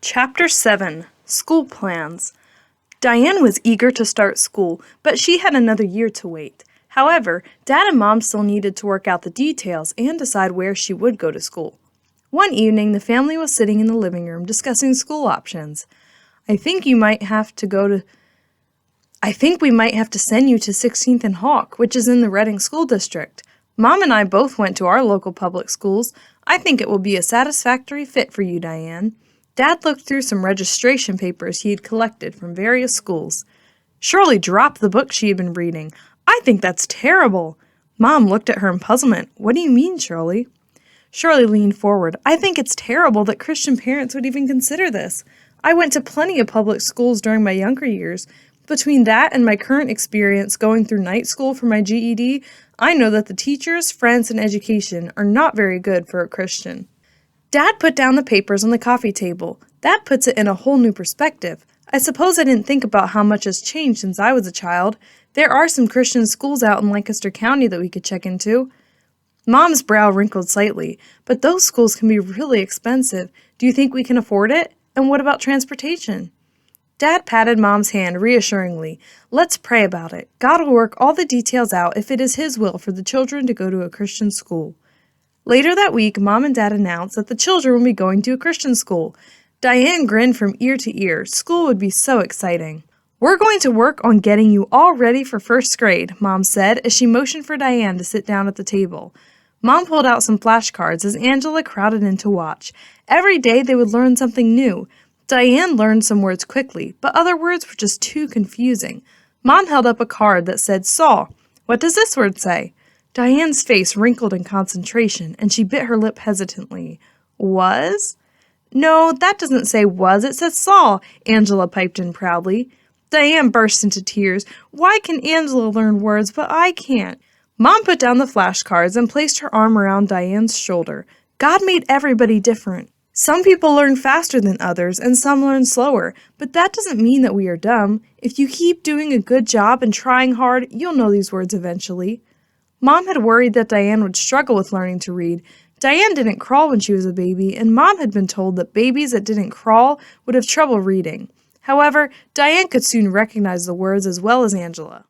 Chapter 7 School Plans. Diane was eager to start school, but she had another year to wait. However, Dad and Mom still needed to work out the details and decide where she would go to school. One evening, the family was sitting in the living room discussing school options. I think we might have to send you to 16th and Hawk, which is in the Reading School District. Mom and I both went to our local public schools. I think it will be a satisfactory fit for you, Diane. Dad looked through some registration papers he had collected from various schools. Shirley dropped the book she had been reading. I think that's terrible. Mom looked at her in puzzlement. What do you mean, Shirley? Shirley leaned forward. I think it's terrible that Christian parents would even consider this. I went to plenty of public schools during my younger years. Between that and my current experience going through night school for my GED, I know that the teachers, friends, and education are not very good for a Christian. Dad put down the papers on the coffee table. That puts it in a whole new perspective. I suppose I didn't think about how much has changed since I was a child. There are some Christian schools out in Lancaster County that we could check into. Mom's brow wrinkled slightly, but those schools can be really expensive. Do you think we can afford it? And what about transportation? Dad patted Mom's hand reassuringly. Let's pray about it. God will work all the details out if it is His will for the children to go to a Christian school. Later that week, Mom and Dad announced that the children would be going to a Christian school. Diane grinned from ear to ear. School would be so exciting. We're going to work on getting you all ready for first grade, Mom said as she motioned for Diane to sit down at the table. Mom pulled out some flashcards as Angela crowded in to watch. Every day they would learn something new. Diane learned some words quickly, but other words were just too confusing. Mom held up a card that said saw. What does this word say? Diane's face wrinkled in concentration, and she bit her lip hesitantly. Was? No, that doesn't say was, it says saw, Angela piped in proudly. Diane burst into tears. Why can Angela learn words, but I can't? Mom put down the flashcards and placed her arm around Diane's shoulder. God made everybody different. Some people learn faster than others, and some learn slower, but that doesn't mean that we are dumb. If you keep doing a good job and trying hard, you'll know these words eventually. Mom had worried that Diane would struggle with learning to read. Diane didn't crawl when she was a baby, and Mom had been told that babies that didn't crawl would have trouble reading. However, Diane could soon recognize the words as well as Angela.